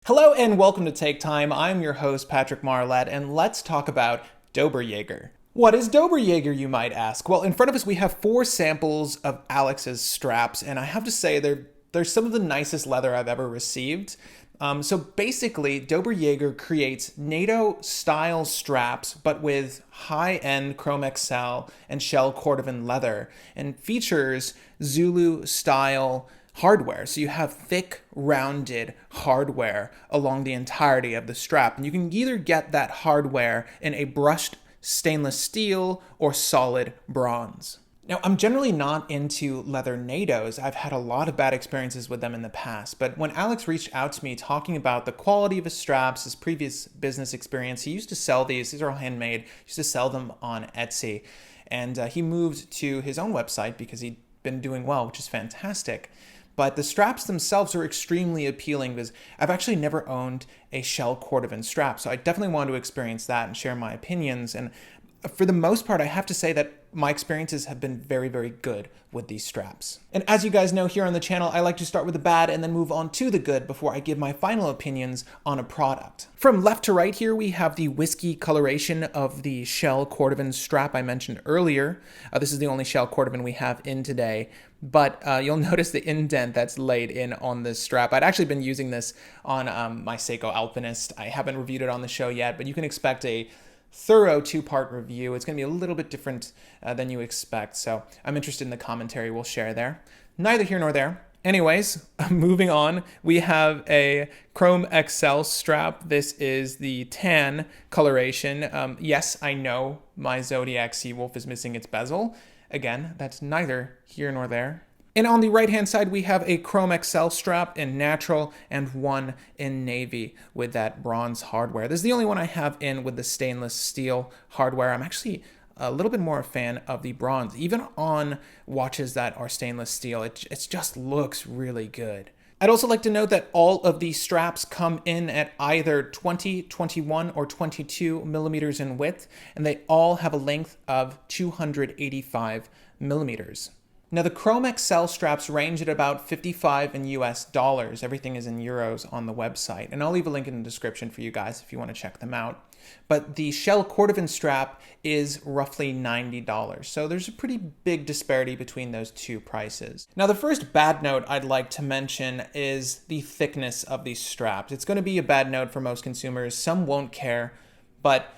Hello and welcome to Take Time. I'm your host, Patrick Marlette, and let's talk about Doberjober. What is Doberjober, you might ask? Well, in front of us we have 4 samples of Alex's straps, and I have to say they're some of the nicest leather I've ever received. So basically, Doberjober creates NATO-style straps, but with high-end Chromexcel and shell Cordovan leather, and features Zulu-style hardware. So you have thick, rounded hardware along the entirety of the strap. And you can either get that hardware in a brushed stainless steel or solid bronze. Now, I'm generally not into leather NATOs. I've had a lot of bad experiences with them in the past. But when Alex reached out to me talking about the quality of his straps, his previous business experience, he used to sell these are all handmade, he used to sell them on Etsy. And he moved to his own website because he'd been doing well, which is fantastic. But the straps themselves are extremely appealing because I've actually never owned a shell Cordovan strap. So I definitely want to experience that and share my opinions. And for the most part, I have to say that my experiences have been very, very good with these straps. And as you guys know here on the channel, I like to start with the bad and then move on to the good before I give my final opinions on a product. From left to right here, we have the whiskey coloration of the shell Cordovan strap I mentioned earlier. This is the only shell Cordovan we have in today, but you'll notice the indent that's laid in on this strap. I'd actually been using this on my Seiko Alpinist. I haven't reviewed it on the show yet, but you can expect a thorough 2-part review. It's going to be a little bit different than you expect, so I'm interested in the commentary we'll share there. Neither here nor there. Anyways, moving on, we have a Chromexcel strap. This is the tan coloration. Yes, I know my Zodiac Seawolf is missing its bezel. Again, that's neither here nor there. And on the right-hand side, we have a Chromexcel strap in natural and one in navy with that bronze hardware. This is the only one I have in with the stainless steel hardware. I'm actually a little bit more a fan of the bronze. Even on watches that are stainless steel, it just looks really good. I'd also like to note that all of these straps come in at either 20, 21, or 22 millimeters in width, and they all have a length of 285 millimeters. Now, the Chromexcel straps range at about $55 in US dollars. Everything is in euros on the website, and I'll leave a link in the description for you guys if you want to check them out. But the shell Cordovan strap is roughly $90, so there's a pretty big disparity between those two prices. Now, the first bad note I'd like to mention is the thickness of these straps. It's going to be a bad note for most consumers. Some won't care, but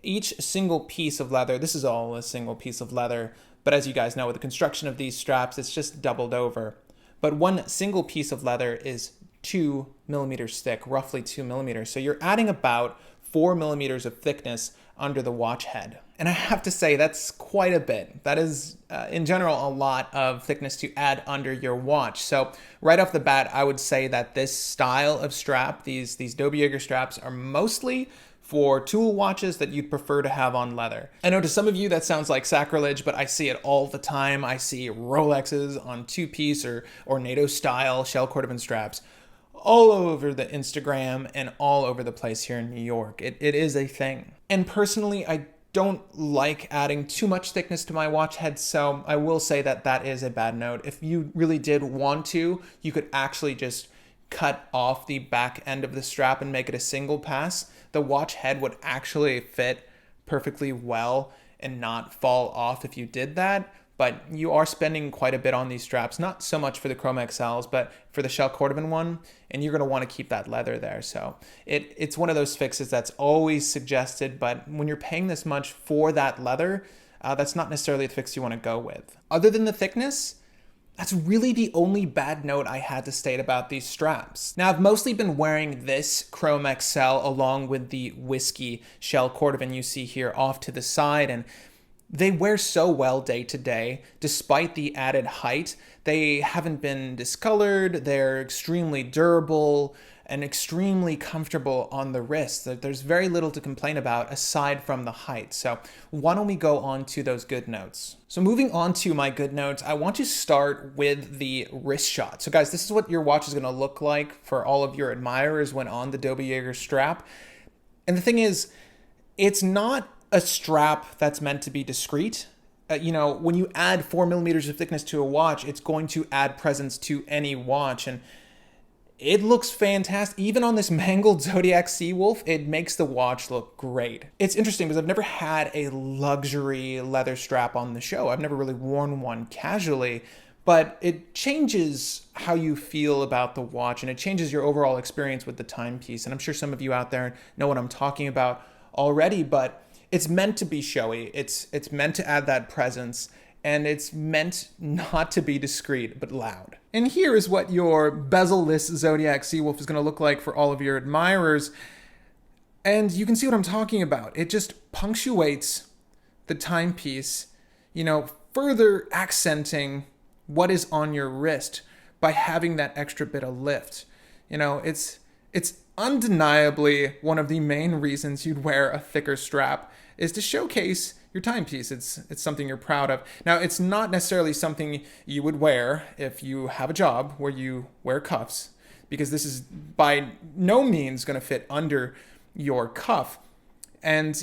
each single piece of leather, this is all a single piece of leather, but as you guys know, with the construction of these straps, it's just doubled over. But one single piece of leather is 2 millimeters thick, roughly 2 millimeters. So you're adding about 4 millimeters of thickness under the watch head. And I have to say, that's quite a bit. That is, in general, a lot of thickness to add under your watch. So right off the bat, I would say that this style of strap, these Doberjober straps, are mostly for tool watches that you'd prefer to have on leather. I know to some of you that sounds like sacrilege, but I see it all the time. I see Rolexes on 2-piece or NATO-style shell Cordovan straps all over the Instagram and all over the place here in New York. It is a thing. And personally, I don't like adding too much thickness to my watch head, so I will say that that is a bad note. If you really did want to, you could actually just cut off the back end of the strap and make it a single pass. The watch head would actually fit perfectly well and not fall off if you did that. But you are spending quite a bit on these straps, not so much for the Chromexcels, but for the shell Cordovan one, and you're going to want to keep that leather there. So it's one of those fixes that's always suggested, but when you're paying this much for that leather, that's not necessarily the fix you want to go with. Other than the thickness, that's really the only bad note I had to state about these straps. Now, I've mostly been wearing this Chromexcel along with the whiskey shell Cordovan you see here off to the side, and they wear so well day to day. Despite the added height, they haven't been discolored, they're extremely durable, and extremely comfortable on the wrist. There's very little to complain about aside from the height. So why don't we go on to those good notes? So moving on to my good notes, I want to start with the wrist shot. So guys, this is what your watch is gonna look like for all of your admirers when on the Doberjober strap. And the thing is, it's not a strap that's meant to be discreet. When you add 4 millimeters of thickness to a watch, it's going to add presence to any watch. And it looks fantastic. Even on this mangled Zodiac Seawolf, it makes the watch look great. It's interesting because I've never had a luxury leather strap on the show. I've never really worn one casually, but it changes how you feel about the watch, and it changes your overall experience with the timepiece. And I'm sure some of you out there know what I'm talking about already, but it's meant to be showy. It's meant to add that presence, and it's meant not to be discreet, but loud. And here is what your bezel-less Zodiac Seawolf is going to look like for all of your admirers. And you can see what I'm talking about. It just punctuates the timepiece, further accenting what is on your wrist by having that extra bit of lift. It's undeniably one of the main reasons you'd wear a thicker strap is to showcase your timepiece. It's something you're proud of. Now, it's not necessarily something you would wear if you have a job where you wear cuffs, because this is by no means going to fit under your cuff. And,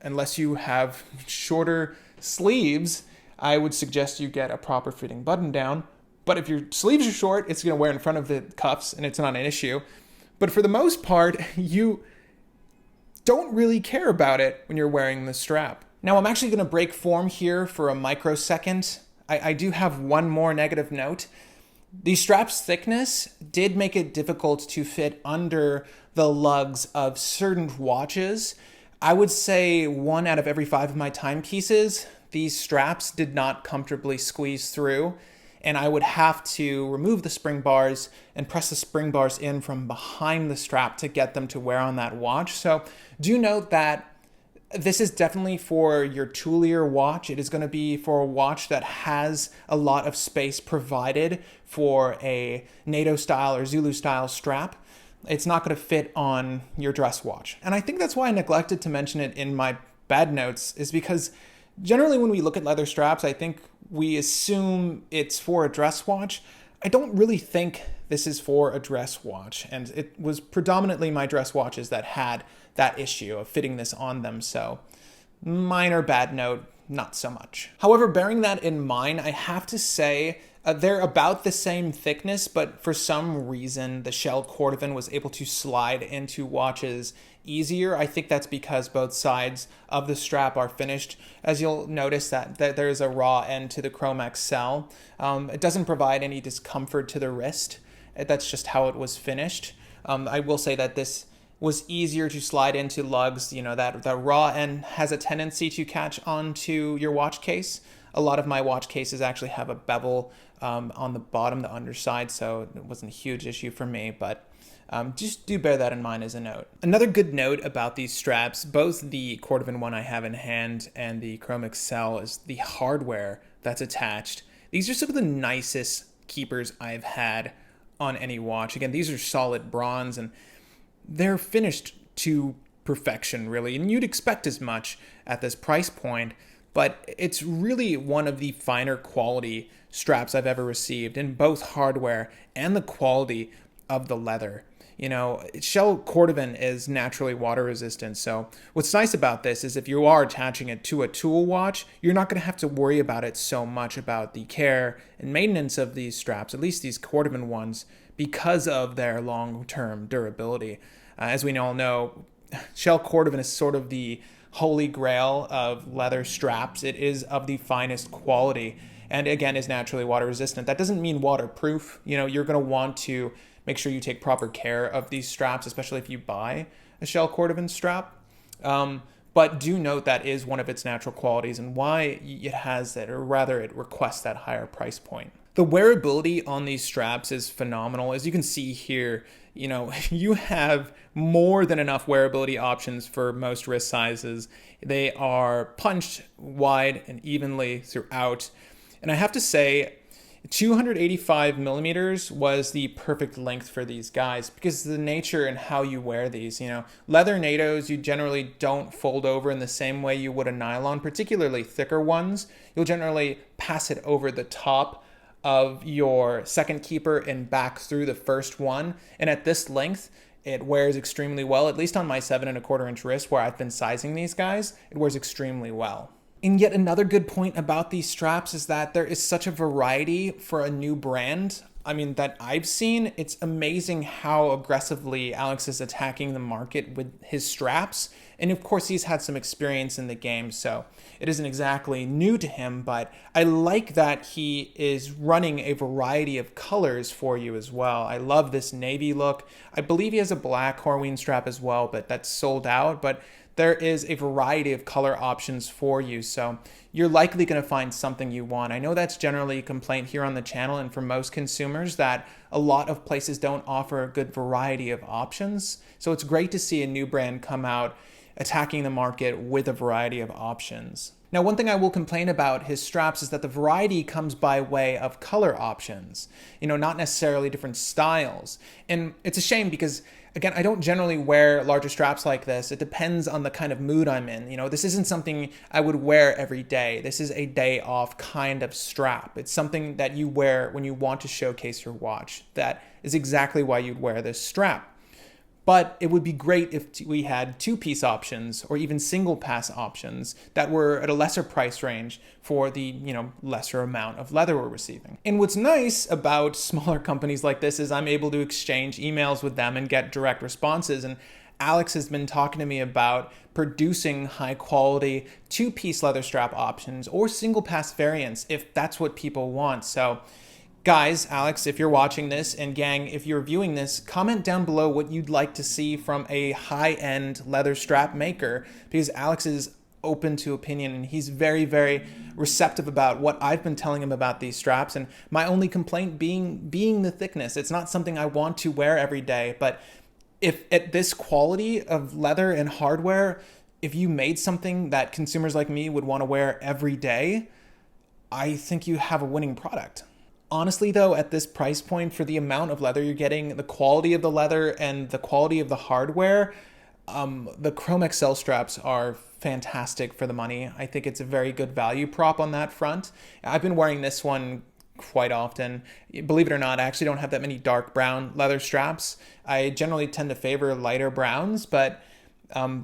unless you have shorter sleeves, I would suggest you get a proper fitting button down. But if your sleeves are short, it's going to wear in front of the cuffs and it's not an issue. But for the most part, you don't really care about it when you're wearing the strap. Now, I'm actually going to break form here for a microsecond. I do have one more negative note. The strap's thickness did make it difficult to fit under the lugs of certain watches. I would say 1 out of every 5 of my timepieces, these straps did not comfortably squeeze through, and I would have to remove the spring bars and press the spring bars in from behind the strap to get them to wear on that watch. So do note that this is definitely for your toolier watch. It is going to be for a watch that has a lot of space provided for a NATO style or Zulu style strap. It's not going to fit on your dress watch. And I think that's why I neglected to mention it in my bad notes, is because generally when we look at leather straps, I think we assume it's for a dress watch. I don't really think this is for a dress watch, and it was predominantly my dress watches that had that issue of fitting this on them, so minor bad note, not so much. However, bearing that in mind, I have to say they're about the same thickness, but for some reason the shell Cordovan was able to slide into watches easier. I think that's because both sides of the strap are finished. As you'll notice that there's a raw end to the Chromexcel. It doesn't provide any discomfort to the wrist. That's just how it was finished. I will say that this was easier to slide into lugs. That raw end has a tendency to catch onto your watch case. A lot of my watch cases actually have a bevel on the bottom, the underside, so it wasn't a huge issue for me, but just do bear that in mind as a note. Another good note about these straps, both the Cordovan one I have in hand and the Chromexcel, is the hardware that's attached. These are some of the nicest keepers I've had on any watch. Again, these are solid bronze, and they're finished to perfection, really, and you'd expect as much at this price point, but it's really one of the finer quality straps I've ever received in both hardware and the quality of the leather. Shell Cordovan is naturally water resistant, so what's nice about this is if you are attaching it to a tool watch, you're not going to have to worry about it so much about the care and maintenance of these straps, at least these Cordovan ones, because of their long-term durability. As we all know, Shell Cordovan is sort of the holy grail of leather straps. It is of the finest quality, and again is naturally water resistant. That doesn't mean waterproof. You're going to want to make sure you take proper care of these straps, especially if you buy a Shell Cordovan strap. But do note that is one of its natural qualities and why it has that, or rather it requests that higher price point. The wearability on these straps is phenomenal. As you can see here, you have more than enough wearability options for most wrist sizes. They are punched wide and evenly throughout. And I have to say, 285 millimeters was the perfect length for these guys because the nature and how you wear these. Leather NATOs, you generally don't fold over in the same way you would a nylon, particularly thicker ones. You'll generally pass it over the top of your second keeper and back through the first one. And at this length, it wears extremely well, at least on my 7¼ inch wrist where I've been sizing these guys, it wears extremely well. And yet another good point about these straps is that there is such a variety for a new brand. I mean, that I've seen, it's amazing how aggressively Alex is attacking the market with his straps. And of course, he's had some experience in the game, so it isn't exactly new to him, but I like that he is running a variety of colors for you as well. I love this navy look. I believe he has a black Horween strap as well, but that's sold out. But there is a variety of color options for you, so you're likely going to find something you want. I know that's generally a complaint here on the channel and for most consumers that a lot of places don't offer a good variety of options. So it's great to see a new brand come out attacking the market with a variety of options. Now, one thing I will complain about his straps is that the variety comes by way of color options, not necessarily different styles. And it's a shame because, again, I don't generally wear larger straps like this. It depends on the kind of mood I'm in. This isn't something I would wear every day. This is a day off kind of strap. It's something that you wear when you want to showcase your watch. That is exactly why you'd wear this strap. But it would be great if we had two-piece options or even single-pass options that were at a lesser price range for the, lesser amount of leather we're receiving. And what's nice about smaller companies like this is I'm able to exchange emails with them and get direct responses. And Alex has been talking to me about producing high-quality two-piece leather strap options or single-pass variants if that's what people want. So guys, Alex, if you're watching this, and gang, if you're viewing this, comment down below what you'd like to see from a high-end leather strap maker, because Alex is open to opinion and he's very, very receptive about what I've been telling him about these straps. And my only complaint being the thickness. It's not something I want to wear every day, but if at this quality of leather and hardware, if you made something that consumers like me would want to wear every day, I think you have a winning product. Honestly, though, at this price point, for the amount of leather you're getting, the quality of the leather and the quality of the hardware, the Chromexcel straps are fantastic for the money. I think it's a very good value prop on that front. I've been wearing this one quite often. Believe it or not, I actually don't have that many dark brown leather straps. I generally tend to favor lighter browns, but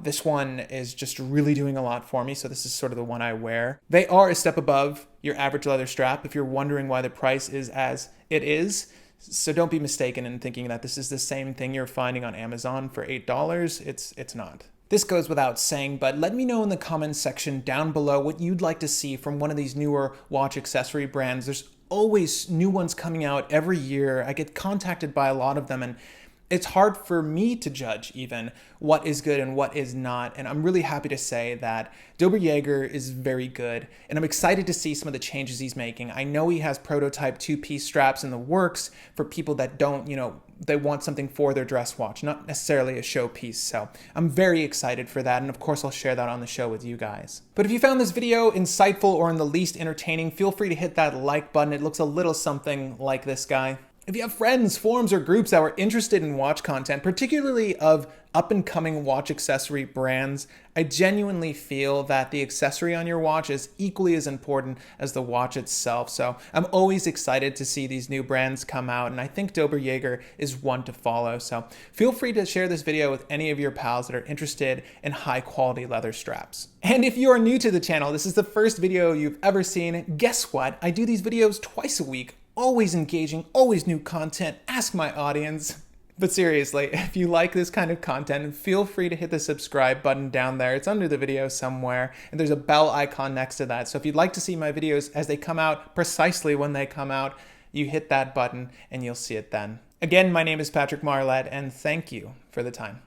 this one is just really doing a lot for me, so this is sort of the one I wear. They are a step above your average leather strap if you're wondering why the price is as it is. So don't be mistaken in thinking that this is the same thing you're finding on Amazon for $8. It's not. This goes without saying, but let me know in the comments section down below what you'd like to see from one of these newer watch accessory brands. There's always new ones coming out every year. I get contacted by a lot of them, and it's hard for me to judge even what is good and what is not. And I'm really happy to say that Doberjober is very good. And I'm excited to see some of the changes he's making. I know he has prototype two-piece straps in the works for people that don't, they want something for their dress watch, not necessarily a showpiece. So I'm very excited for that. And of course, I'll share that on the show with you guys. But if you found this video insightful or in the least entertaining, feel free to hit that like button. It looks a little something like this guy. If you have friends, forums, or groups that are interested in watch content, particularly of up-and-coming watch accessory brands, I genuinely feel that the accessory on your watch is equally as important as the watch itself. So I'm always excited to see these new brands come out, and I think Doberjober is one to follow. So feel free to share this video with any of your pals that are interested in high-quality leather straps. And if you are new to the channel, this is the first video you've ever seen, guess what? I do these videos twice a week. Always engaging, always new content, ask my audience. But seriously, if you like this kind of content, feel free to hit the subscribe button down there. It's under the video somewhere, and there's a bell icon next to that. So if you'd like to see my videos as they come out, precisely when they come out, you hit that button and you'll see it then. Again, my name is Patrick Marlette, and thank you for the time.